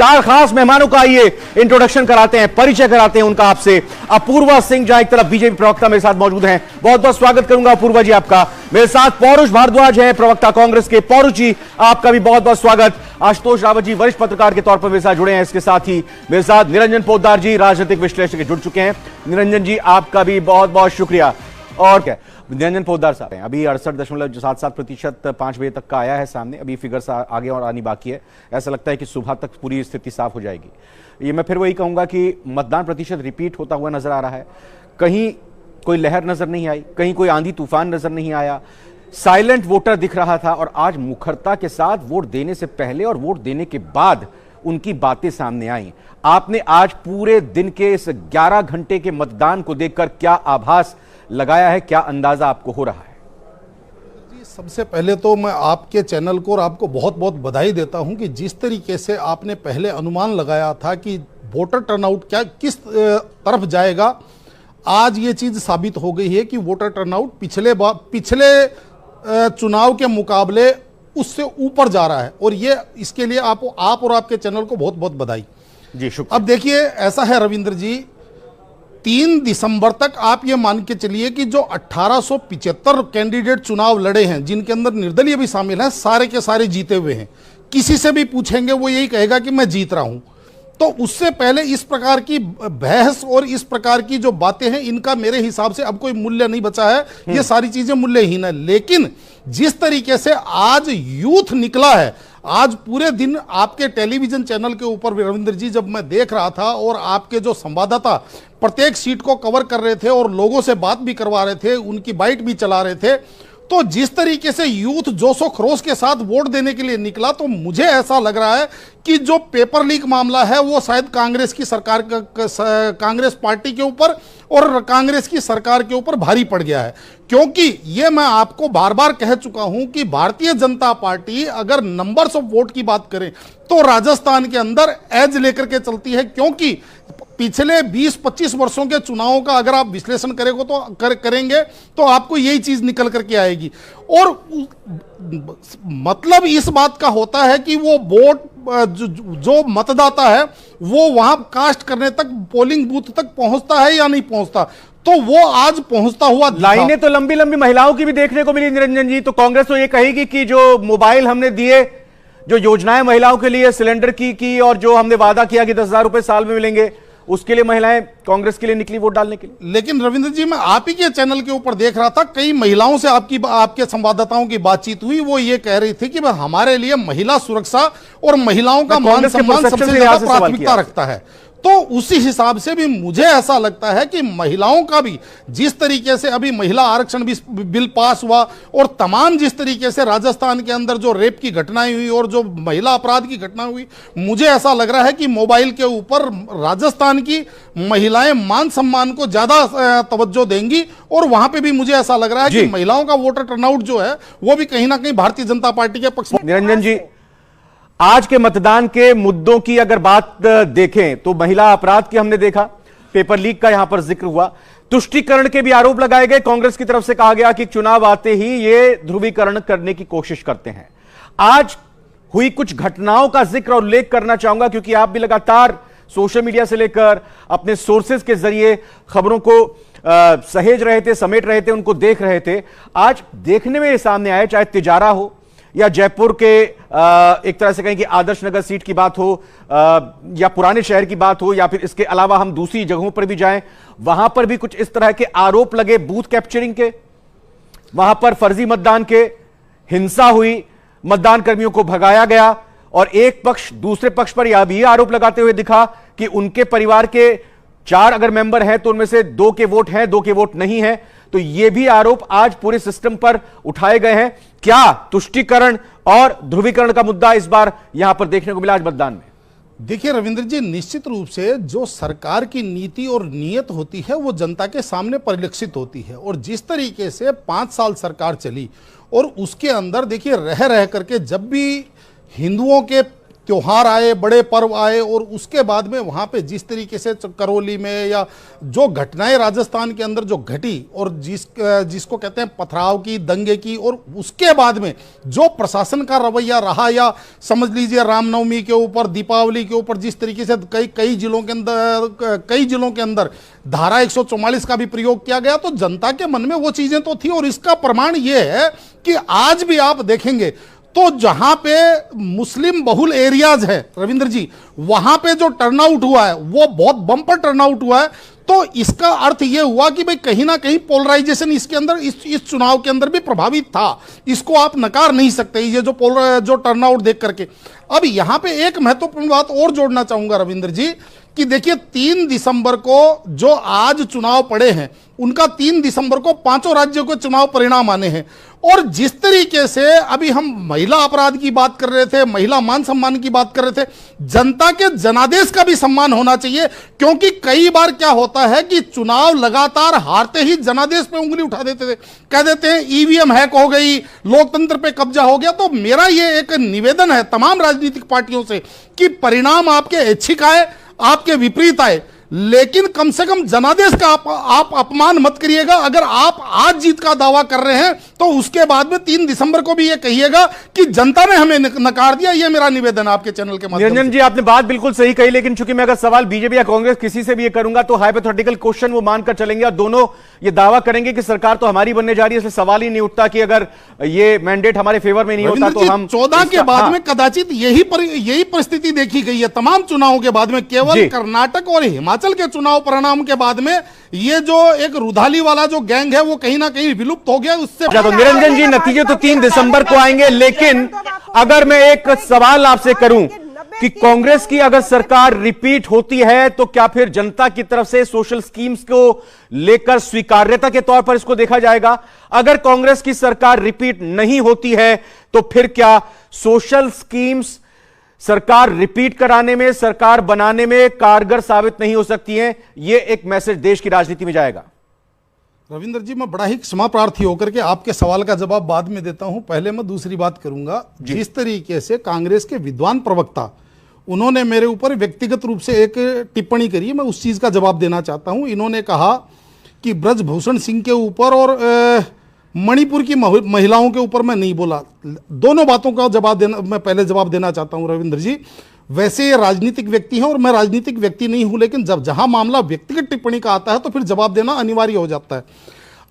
चार खास मेहमानों का आइए इंट्रोडक्शन कराते हैं, परिचय कराते हैं उनका आपसे। अपूर्वा सिंह जहां एक तरफ बीजेपी प्रवक्ता मेरे साथ मौजूद हैं, बहुत बहुत स्वागत करूंगा अपूर्वा जी आपका। मेरे साथ पौरुष भारद्वाज हैं, प्रवक्ता कांग्रेस के। पौरुष जी आपका भी बहुत बहुत स्वागत। आशुतोष रावत जी वरिष्ठ पत्रकार के तौर पर मेरे साथ जुड़े हैं। इसके साथ ही मेरे साथ निरंजन पोद्दार जी राजनीतिक विश्लेषक जुड़ चुके हैं। निरंजन जी आपका भी बहुत बहुत शुक्रिया। और क्या निरंजन पोद्दार साहब हैं, अभी 68.77% 5 बजे तक का आया है सामने, अभी फिगर्स आगे और आनी बाकी है। ऐसा लगता है कि सुबह तक पूरी स्थिति साफ हो जाएगी। ये मैं फिर वही कहूंगा कि मतदान प्रतिशत रिपीट होता हुआ नजर आ रहा है। कहीं कोई लहर नजर नहीं आई, कहीं कोई आंधी तूफान नजर नहीं आया, साइलेंट वोटर दिख रहा था। और आज मुखरता के साथ वोट देने से पहले और वोट देने के बाद उनकी बातें सामने आई। आपने आज पूरे दिन के इस 11 घंटे के मतदान को देखकर क्या आभास लगाया है, क्या अंदाजा आपको हो रहा है? जी, सबसे पहले तो मैं आपके चैनल को और आपको बहुत बहुत बधाई देता हूं कि जिस तरीके से आपने पहले अनुमान लगाया था कि वोटर टर्नआउट क्या किस तरफ जाएगा, आज ये चीज साबित हो गई है कि वोटर टर्नआउट पिछले चुनाव के मुकाबले उससे ऊपर जा रहा है। और ये इसके लिए आप और आपके चैनल को बहुत बहुत बधाई जी, शुक्रिया। अब देखिए, ऐसा है रविंद्र जी, 3 दिसंबर तक आप ये मान के चलिए कि जो 1875 कैंडिडेट चुनाव लड़े हैं, जिनके अंदर निर्दलीय भी शामिल हैं, सारे के सारे जीते हुए हैं। किसी से भी पूछेंगे वो यही कहेगा कि मैं जीत रहा हूं। तो उससे पहले इस प्रकार की बहस और इस प्रकार की जो बातें हैं, इनका मेरे हिसाब से अब कोई मूल्य नहीं बचा है। ये सारी चीजें मूल्यहीन है। लेकिन जिस तरीके से आज यूथ निकला है, आज पूरे दिन आपके टेलीविजन चैनल के ऊपर रविंद्र जी जब मैं देख रहा था और आपके जो संवाददाता प्रत्येक सीट को कवर कर रहे थे और लोगों से बात भी करवा रहे थे, उनकी बाइट भी चला रहे थे, तो जिस तरीके से यूथ जोशो खरोश के साथ वोट देने के लिए निकला, तो मुझे ऐसा लग रहा है कि जो पेपर लीक मामला है वो शायद कांग्रेस की सरकार कांग्रेस पार्टी के ऊपर और कांग्रेस की सरकार के ऊपर भारी पड़ गया है। क्योंकि ये मैं आपको बार बार कह चुका हूं कि भारतीय जनता पार्टी अगर नंबर्स ऑफ वोट की बात करें तो राजस्थान के अंदर एज लेकर के चलती है। क्योंकि पिछले 20-25 वर्षों के चुनावों का अगर आप विश्लेषण करेंगे तो आपको यही चीज निकल करके आएगी। और मतलब इस बात का होता है कि वो वोट जो मतदाता है वो वहां कास्ट करने तक, पोलिंग बूथ तक पहुंचता है या नहीं पहुंचता, तो वो आज पहुंचता हुआ। लाइनें तो लंबी लंबी महिलाओं की भी देखने को मिली निरंजन जी। तो कांग्रेस तो ये कहेगी कि जो मोबाइल हमने दिए, जो योजनाएं महिलाओं के लिए सिलेंडर की और जो हमने वादा किया कि 10,000 रुपए साल में मिलेंगे, उसके लिए महिलाएं कांग्रेस के लिए निकली वोट डालने के लिए। लेकिन रविंद्र जी, मैं आप ही के चैनल के ऊपर देख रहा था, कई महिलाओं से आपके संवाददाताओं की बातचीत हुई। वो ये कह रही थी कि हमारे लिए महिला सुरक्षा और महिलाओं का मान सम्मान सबसे ज्यादा प्राथमिकता रखता है। तो उसी हिसाब से भी मुझे ऐसा लगता है कि महिलाओं का भी जिस तरीके से अभी महिला आरक्षण बिल पास हुआ और तमाम जिस तरीके से राजस्थान के अंदर जो रेप की घटनाएं हुई और जो महिला अपराध की घटना हुई, मुझे ऐसा लग रहा है कि मोबाइल के ऊपर राजस्थान की महिलाएं मान सम्मान को ज्यादा तवज्जो देंगी। और वहां पे भी मुझे ऐसा लग रहा है कि महिलाओं का वोटर टर्नआउट जो है वो भी कहीं ना कहीं भारतीय जनता पार्टी के पक्ष में। निरंजन जी, आज के मतदान के मुद्दों की अगर बात देखें तो महिला अपराध की हमने देखा, पेपर लीक का यहां पर जिक्र हुआ, तुष्टीकरण के भी आरोप लगाए गए। कांग्रेस की तरफ से कहा गया कि चुनाव आते ही ये ध्रुवीकरण करने की कोशिश करते हैं। आज हुई कुछ घटनाओं का जिक्र और उल्लेख करना चाहूंगा, क्योंकि आप भी लगातार सोशल मीडिया से लेकर अपने सोर्सेज के जरिए खबरों को सहेज रहे थे, समेट रहे थे, उनको देख रहे थे। आज देखने में सामने आए, चाहे तिजारा हो या जयपुर के एक तरह से कहें कि आदर्श नगर सीट की बात हो, या पुराने शहर की बात हो, या फिर इसके अलावा हम दूसरी जगहों पर भी जाएं, वहां पर भी कुछ इस तरह के आरोप लगे बूथ कैप्चरिंग के, वहां पर फर्जी मतदान के, हिंसा हुई, मतदान कर्मियों को भगाया गया। और एक पक्ष दूसरे पक्ष पर यह भी आरोप लगाते हुए दिखा कि उनके परिवार के 4 अगर मेंबर हैं तो उनमें से 2 के वोट हैं, 2 के वोट नहीं है। तो ये भी आरोप आज पूरे सिस्टम पर उठाए गए हैं। क्या तुष्टीकरण और ध्रुवीकरण का मुद्दा इस बार यहां पर देखने को मिला आज मतदान में? देखिए रविंद्र जी, निश्चित रूप से जो सरकार की नीति और नीयत होती है वो जनता के सामने परिलक्षित होती है। और जिस तरीके से 5 साल सरकार चली और उसके अंदर देखिए रह करके जब भी हिंदुओं के त्योहार आए, बड़े पर्व आए, और उसके बाद में वहां पे जिस तरीके से करौली में या जो घटनाएं राजस्थान के अंदर जो घटी, और जिसको कहते हैं पथराव की, दंगे की, और उसके बाद में जो प्रशासन का रवैया रहा, या समझ लीजिए रामनवमी के ऊपर, दीपावली के ऊपर जिस तरीके से कई जिलों के अंदर धारा 144 का भी प्रयोग किया गया, तो जनता के मन में वो चीजें तो थी। और इसका प्रमाण ये है कि आज भी आप देखेंगे तो जहां पे मुस्लिम बहुल एरियाज है रविंद्र जी, वहां पे जो टर्नआउट हुआ है वो बहुत बम्पर टर्नआउट हुआ है। तो इसका अर्थ यह हुआ कि भाई कहीं ना कहीं पोलराइजेशन इसके अंदर, इस चुनाव के अंदर भी प्रभावित था। इसको आप नकार नहीं सकते, ये जो टर्नआउट देख करके। अब यहां पे एक महत्वपूर्ण बात और जोड़ना चाहूंगा रविंद्र जी, कि देखिए 3 दिसंबर को जो आज चुनाव पड़े हैं, उनका 3 दिसंबर को 5 राज्यों के चुनाव परिणाम आने हैं। और जिस तरीके से अभी हम महिला अपराध की बात कर रहे थे, महिला मान सम्मान की बात कर रहे थे, जनता के जनादेश का भी सम्मान होना चाहिए। क्योंकि कई बार क्या होता है कि चुनाव लगातार हारते ही जनादेश पे उंगली उठा देते थे, कह देते हैं ईवीएम हैक हो गई, लोकतंत्र पे कब्जा हो गया। तो मेरा ये एक निवेदन है तमाम राजनीतिक पार्टियों से कि परिणाम आपके ऐच्छिक आए, आपके विपरीत आए, लेकिन कम से कम जनादेश का आप अपमान मत करिएगा। अगर आप आज जीत का दावा कर रहे हैं तो उसके बाद में 3 दिसंबर को भी ये कहिएगा कि जनता ने हमें नकार दिया। ये मेरा निवेदन है आपके चैनल के माध्यम से। निरंजन जी, आपने बात बिल्कुल सही कही, लेकिन चूंकि मैं अगर सवाल बीजेपी या कांग्रेस किसी से भी ये करूंगा तो हाइपोथेटिकल क्वेश्चन वो मानकर चलेंगे और दोनों ये दावा करेंगे कि सरकार तो हमारी बनने जा रही है, इसलिए सवाल ही नहीं उठता कि अगर ये मैंडेट हमारे फेवर में नहीं होता तो हम 14 के बाद में कदाचित यही परिस्थिति देखी गई है तमाम चुनावों के बाद में। केवल कर्नाटक और हिमाचल के चुनाव परिणाम के बाद में ये जो एक रुधाली वाला जो गैंग है वो कहीं ना कहीं विलुप्त हो गया। उससे तो निरंजन जी, नतीजे तो 3 दिसंबर को आएंगे, लेकिन अगर मैं एक सवाल आपसे करूं कि कांग्रेस की अगर सरकार रिपीट होती है तो क्या फिर जनता की तरफ से सोशल स्कीम्स को लेकर स्वीकार्यता के तौर पर इसको देखा जाएगा? अगर कांग्रेस की सरकार रिपीट नहीं होती है तो फिर क्या सोशल स्कीम्स सरकार रिपीट कराने में, सरकार बनाने में कारगर साबित नहीं हो सकती हैं? यह एक मैसेज देश की राजनीति में जाएगा। रविंद्र जी, मैं बड़ा ही क्षमा प्रार्थी होकर के आपके सवाल का जवाब बाद में देता हूं। पहले मैं दूसरी बात करूंगा। जिस तरीके से कांग्रेस के विद्वान प्रवक्ता उन्होंने मेरे ऊपर व्यक्तिगत रूप से एक टिप्पणी करी, मैं उस चीज का जवाब देना चाहता हूं। इन्होंने कहा कि ब्रजभूषण सिंह के ऊपर और मणिपुर की महिलाओं के ऊपर मैं नहीं बोला। दोनों बातों का जवाब देना, मैं पहले जवाब देना चाहता हूं रविंद्र जी। वैसे ये राजनीतिक व्यक्ति हैं और मैं राजनीतिक व्यक्ति नहीं हूं, लेकिन जब जहां मामला व्यक्तिगत टिप्पणी का आता है तो फिर जवाब देना अनिवार्य हो जाता है।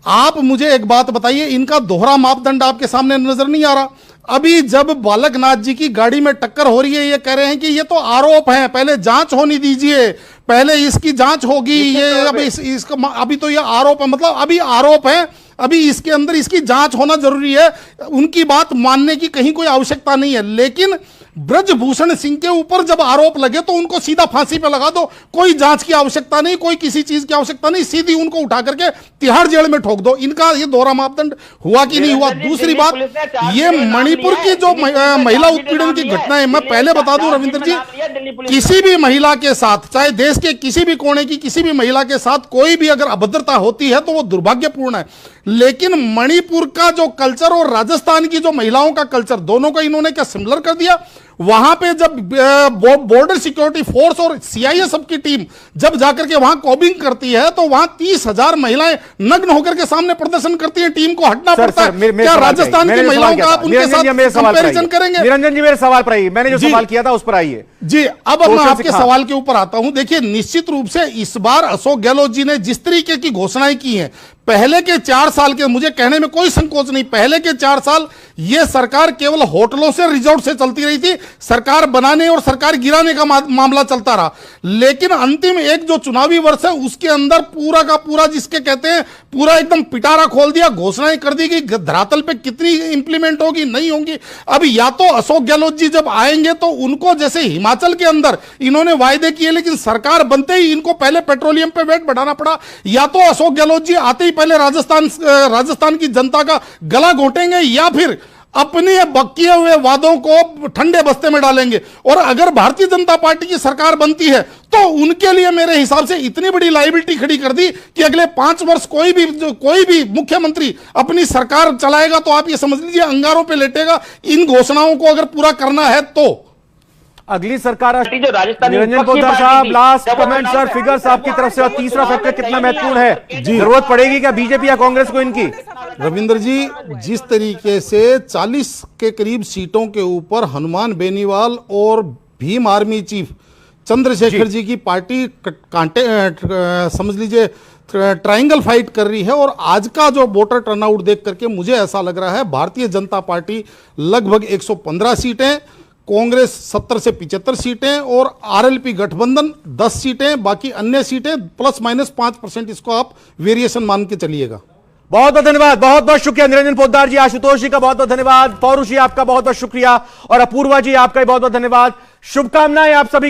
आप मुझे एक बात बताइए, इनका दोहरा मापदंड आपके सामने नजर नहीं आ रहा? अभी जब बालकनाथ जी की गाड़ी में टक्कर हो रही है, ये कह रहे हैं कि ये तो आरोप है, पहले जांच होने दीजिए, पहले इसकी जांच होगी। ये इसका अभी तो ये आरोप है, मतलब अभी आरोप है, अभी इसके अंदर इसकी जांच होना जरूरी है। उनकी बात मानने की कहीं कोई आवश्यकता नहीं है। लेकिन ब्रजभूषण सिंह के ऊपर जब आरोप लगे तो उनको सीधा फांसी पे लगा दो, कोई जांच की आवश्यकता नहीं, कोई किसी चीज की आवश्यकता नहीं, सीधी उनको उठा करके तिहाड़ जेल में ठोक दो। इनका ये दोहरा मापदंड हुआ कि नहीं हुआ? दूसरी बात, ये मणिपुर की जो महिला उत्पीड़न की घटना है, मैं पहले बता दूं रविंद्र जी, किसी भी महिला के साथ, चाहे देश के किसी भी कोने की किसी भी महिला के साथ कोई भी अगर अभद्रता होती है तो वो दुर्भाग्यपूर्ण है। लेकिन मणिपुर का जो कल्चर और राजस्थान की जो महिलाओं का कल्चर, दोनों का इन्होंने क्या सिमिलर कर दिया? वहां पे जब बॉर्डर सिक्योरिटी फोर्स और सीआईएसएफ की टीम जब जाकर के वहां कॉबिंग करती है तो वहां 30,000 महिलाएं नग्न होकर के सामने प्रदर्शन करती है, टीम को हटना पड़ता है। क्या राजस्थान की महिलाओं का आप उनके साथ कंपैरिजन करेंगे? निरंजन जी, मेरे सवाल पर आइए, मैंने जो सवाल किया था उस पर आइए जी। अब मैं आपके सवाल के ऊपर आता हूं। देखिए, निश्चित रूप से इस बार अशोक गहलोत जी ने जिस तरीके की घोषणाएं की हैं, पहले के 4 साल के, मुझे कहने में कोई संकोच नहीं, पहले के 4 साल यह सरकार केवल होटलों से, रिजॉर्ट से चलती रही थी। सरकार बनाने और सरकार गिराने का मामला चलता रहा। लेकिन अंतिम एक जो चुनावी वर्ष है उसके अंदर पूरा का पूरा, जिसके कहते हैं पूरा एकदम पिटारा खोल दिया, घोषणाएं कर दी कि धरातल पे कितनी इंप्लीमेंट होगी, नहीं होंगी। अब या तो अशोक गहलोत जी जब आएंगे तो उनको, जैसे हिमाचल के अंदर इन्होंने वायदे किए लेकिन सरकार बनते ही इनको पहले पेट्रोलियम पे वेट बढ़ाना पड़ा, या तो अशोक गहलोत जी आते ही पहले राजस्थान की जनता का गला घोटेंगे, या फिर अपने किए हुए वादों को ठंडे बस्ते में डालेंगे। और अगर भारतीय जनता पार्टी की सरकार बनती है तो उनके लिए मेरे हिसाब से इतनी बड़ी लायबिलिटी खड़ी कर दी कि अगले 5 वर्ष कोई भी मुख्यमंत्री अपनी सरकार चलाएगा तो आप ये समझ लीजिए अंगारों पे लेटेगा, इन घोषणाओं को अगर पूरा करना है तो। अगली सरकार जो राजस्थान निरंजन पोद्दार साहब, लास्ट कमेंट सर, फिगर्स आपकी तरफ से, और तीसरा फैक्टर कितना महत्वपूर्ण है, जरूरत पड़ेगी क्या बीजेपी या कांग्रेस को इनकी? रविंद्र जी, जिस तरीके से 40 के करीब सीटों के ऊपर हनुमान बेनीवाल और भीम आर्मी चीफ चंद्रशेखर जी की पार्टी कांटे समझ लीजिए ट्रायंगल फाइट कर रही है, और आज का जो वोटर टर्नआउट देख करके मुझे ऐसा लग रहा है भारतीय जनता पार्टी लगभग 115 सीटें, कांग्रेस 70 से 75 सीटें और आरएलपी गठबंधन 10 सीटें, बाकी अन्य सीटें प्लस माइनस 5%, इसको आप वेरिएशन मान के चलिएगा। बहुत बहुत धन्यवाद, बहुत बहुत शुक्रिया निरंजन पोद्दार जी, आशुतोष जी का बहुत बहुत धन्यवाद, पौरुष जी आपका बहुत बहुत शुक्रिया, और अपूर्वा जी आपका भी बहुत बहुत धन्यवाद। शुभकामनाएं आप सभी।